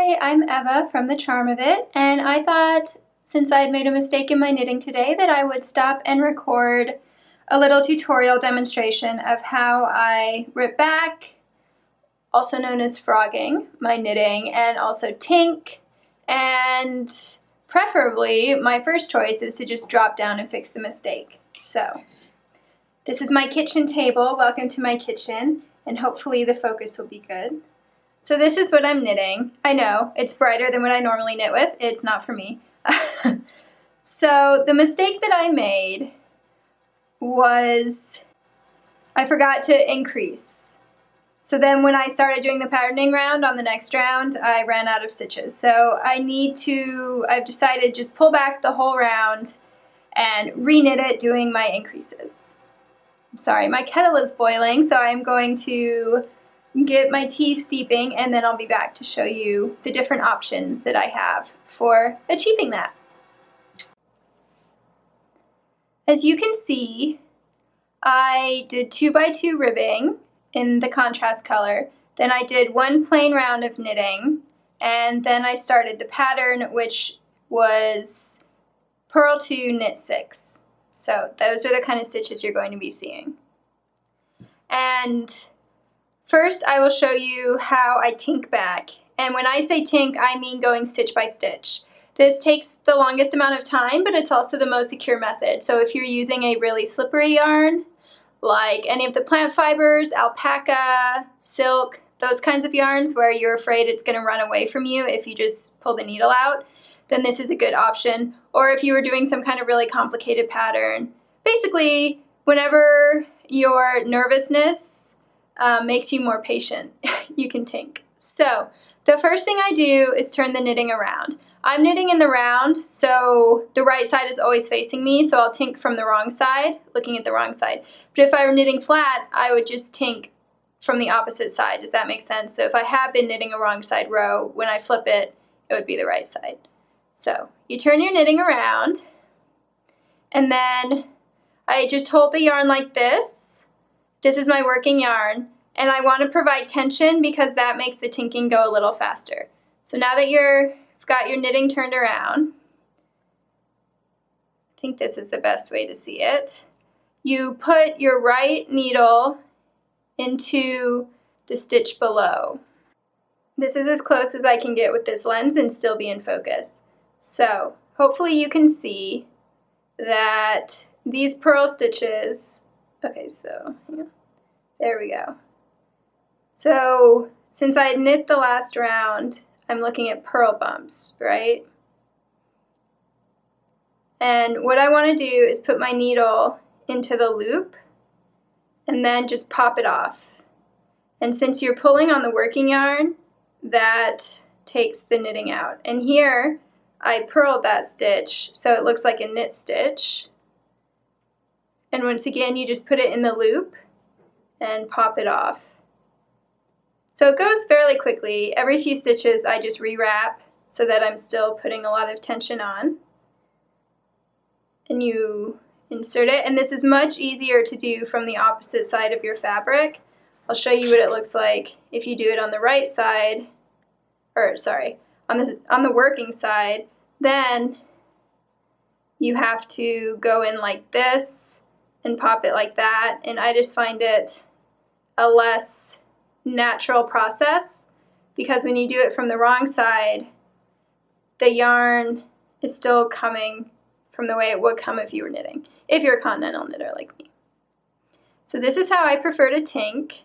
Hi, I'm Eva from The Charm of It, and I thought since I had made a mistake in my knitting today that I would stop and record a little tutorial demonstration of how I rip back, also known as frogging, my knitting, and also tink, and preferably my first choice is to just drop down and fix the mistake. So this is my kitchen table. Welcome to my kitchen, and hopefully the focus will be good. So this is what I'm knitting. I know, it's brighter than what I normally knit with. It's not for me. So the mistake that I made was I forgot to increase. So then when I started doing the patterning round on the next round, I ran out of stitches. So I've decided just pull back the whole round and re-knit it doing my increases. I'm sorry, my kettle is boiling, so I'm going to get my tea steeping, and then I'll be back to show you the different options that I have for achieving that. As you can see, I did 2x2 ribbing in the contrast color, then I did one plain round of knitting, and then I started the pattern, which was purl 2, knit 6. So those are the kind of stitches you're going to be seeing. And first, I will show you how I tink back. And when I say tink, I mean going stitch by stitch. This takes the longest amount of time, but it's also the most secure method. So if you're using a really slippery yarn, like any of the plant fibers, alpaca, silk, those kinds of yarns where you're afraid it's going to run away from you if you just pull the needle out, then this is a good option. Or if you were doing some kind of really complicated pattern. Basically, whenever your nervousness makes you more patient, you can tink. So the first thing I do is turn the knitting around. I'm knitting in the round, so the right side is always facing me, so I'll tink from the wrong side, looking at the wrong side. But if I were knitting flat, I would just tink from the opposite side. Does that make sense? So if I have been knitting a wrong side row, when I flip it, it would be the right side. So you turn your knitting around, and then I just hold the yarn like this. This is my working yarn, and I want to provide tension because that makes the tinking go a little faster. So now that you've got your knitting turned around, I think this is the best way to see it. You put your right needle into the stitch below. This is as close as I can get with this lens and still be in focus. So hopefully you can see that these purl stitches, okay, so yeah, there we go. So since I knit the last round, I'm looking at purl bumps, right? And what I want to do is put my needle into the loop and then just pop it off. And since you're pulling on the working yarn, that takes the knitting out. And here I purled that stitch so it looks like a knit stitch. And once again, you just put it in the loop and pop it off. So it goes fairly quickly. Every few stitches I just rewrap so that I'm still putting a lot of tension on. And you insert it, and this is much easier to do from the opposite side of your fabric. I'll show you what it looks like if you do it on the right side, or sorry, on the working side. Then you have to go in like this and pop it like that, and I just find it a less natural process because when you do it from the wrong side, the yarn is still coming from the way it would come if you were knitting, if you're a continental knitter like me. So this is how I prefer to tink.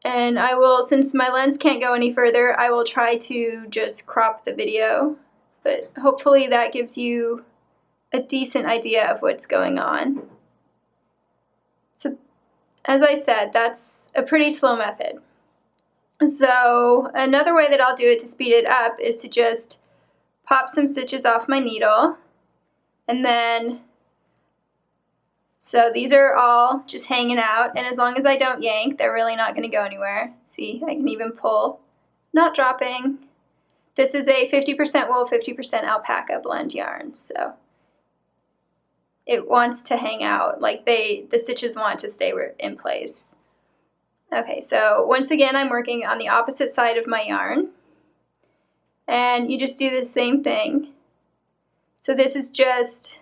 And I will, since my lens can't go any further, I will try to just crop the video, but hopefully that gives you a decent idea of what's going on. So as I said, that's a pretty slow method. So another way that I'll do it to speed it up is to just pop some stitches off my needle, and then, so these are all just hanging out, and as long as I don't yank, they're really not going to go anywhere. See, I can even pull, not dropping. This is a 50% wool, 50% alpaca blend yarn, so it wants to hang out, like the stitches want to stay in place. Okay, so once again, I'm working on the opposite side of my yarn. And you just do the same thing. So this is just,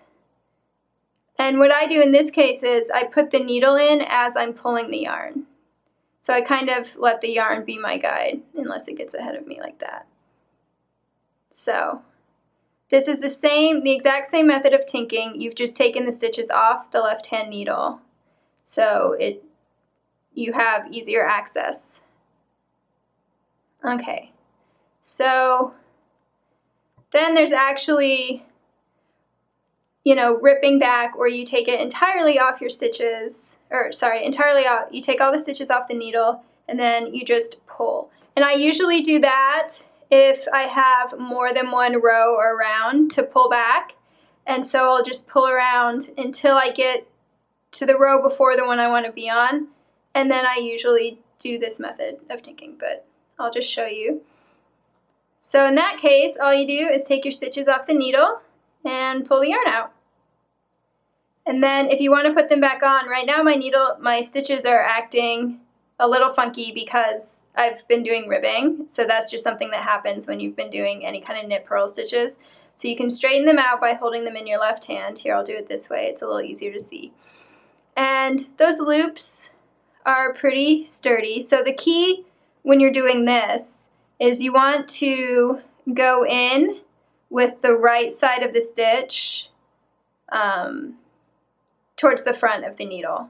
and what I do in this case is I put the needle in as I'm pulling the yarn. So I kind of let the yarn be my guide, unless it gets ahead of me like that. So this is the exact same method of tinking. You've just taken the stitches off the left-hand needle, so you have easier access. Okay, so then there's actually, ripping back, or you take it entirely off your stitches, entirely off. You take all the stitches off the needle and then you just pull. And I usually do that if I have more than one row or round to pull back. And so I'll just pull around until I get to the row before the one I want to be on. And then I usually do this method of tinking, but I'll just show you. So in that case, all you do is take your stitches off the needle and pull the yarn out. And then if you want to put them back on, right now my stitches are acting a little funky because I've been doing ribbing. So that's just something that happens when you've been doing any kind of knit purl stitches. So you can straighten them out by holding them in your left hand. Here, I'll do it this way. It's a little easier to see. And those loops are pretty sturdy. So the key when you're doing this is you want to go in with the right side of the stitch towards the front of the needle,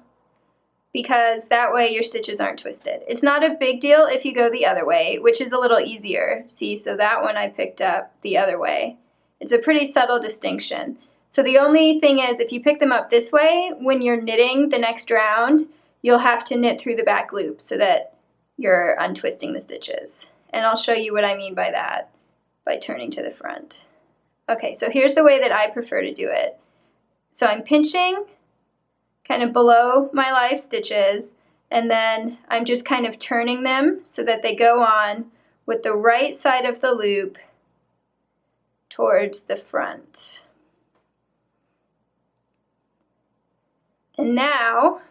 because that way your stitches aren't twisted. It's not a big deal if you go the other way, which is a little easier. See, so that one I picked up the other way. It's a pretty subtle distinction. So the only thing is, if you pick them up this way, when you're knitting the next round, you'll have to knit through the back loop so that you're untwisting the stitches. And I'll show you what I mean by that by turning to the front. Okay, so here's the way that I prefer to do it. So I'm pinching kind of below my live stitches, and then I'm just kind of turning them so that they go on with the right side of the loop towards the front. And now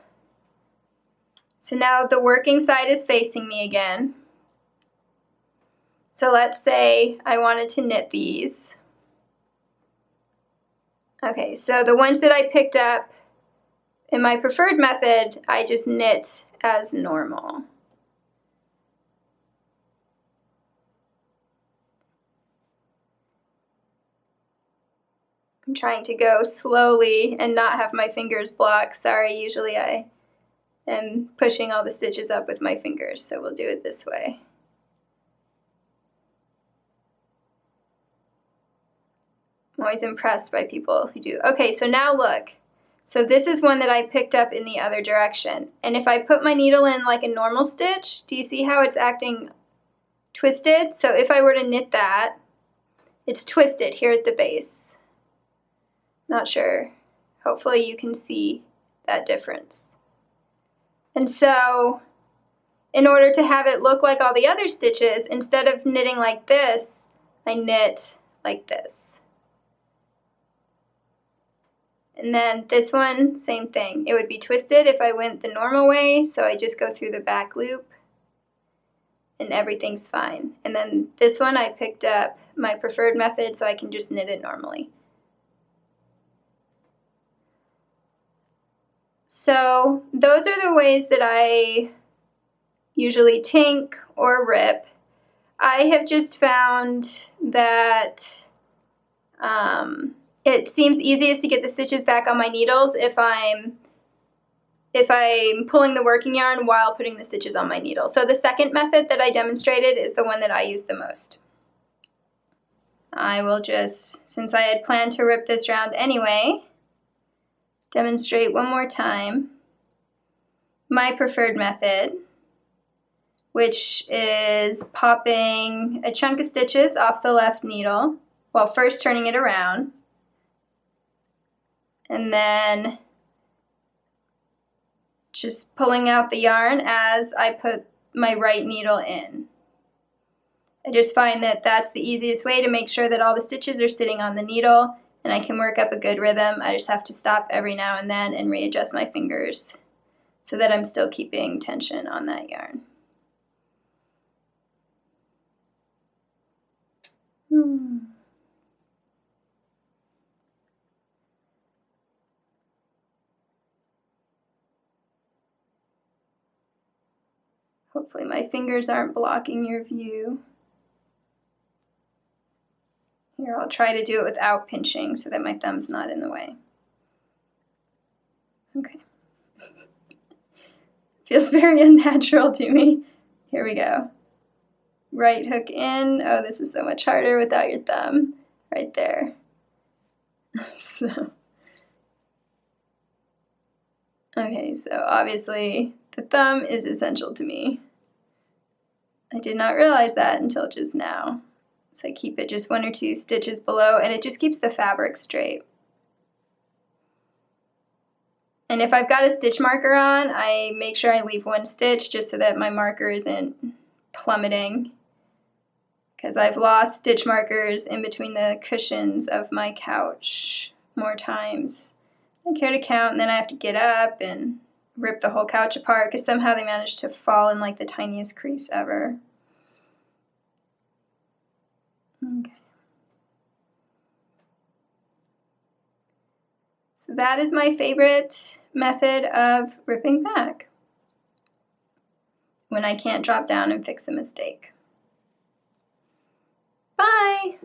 the working side is facing me again. So let's say I wanted to knit these. Okay, so the ones that I picked up in my preferred method, I just knit as normal. I'm trying to go slowly and not have my fingers block. Sorry, usually I am pushing all the stitches up with my fingers, so we'll do it this way. I'm always impressed by people who do. Okay, so now look. So this is one that I picked up in the other direction. And if I put my needle in like a normal stitch, do you see how it's acting twisted? So if I were to knit that, it's twisted here at the base. Not sure. Hopefully you can see that difference. And so in order to have it look like all the other stitches, instead of knitting like this, I knit like this. And then this one, same thing. It would be twisted if I went the normal way, so I just go through the back loop and everything's fine. And then this one I picked up my preferred method, so I can just knit it normally. So those are the ways that I usually tink or rip. I have just found that it seems easiest to get the stitches back on my needles if I'm pulling the working yarn while putting the stitches on my needle. So the second method that I demonstrated is the one that I use the most. I will just, since I had planned to rip this round anyway, demonstrate one more time my preferred method, which is popping a chunk of stitches off the left needle while first turning it around, and then just pulling out the yarn as I put my right needle in. I just find that that's the easiest way to make sure that all the stitches are sitting on the needle and I can work up a good rhythm. I just have to stop every now and then and readjust my fingers so that I'm still keeping tension on that yarn. Hopefully my fingers aren't blocking your view. Here, I'll try to do it without pinching so that my thumb's not in the way. Okay. Feels very unnatural to me. Here we go. Right hook in. Oh, this is so much harder without your thumb. Right there. Okay, so obviously the thumb is essential to me. I did not realize that until just now. So I keep it just 1 or 2 stitches below, and it just keeps the fabric straight. And if I've got a stitch marker on, I make sure I leave 1 stitch just so that my marker isn't plummeting, because I've lost stitch markers in between the cushions of my couch more times. I care to count, and then I have to get up and rip the whole couch apart because somehow they managed to fall in like the tiniest crease ever. Okay. So that is my favorite method of ripping back when I can't drop down and fix a mistake. Bye!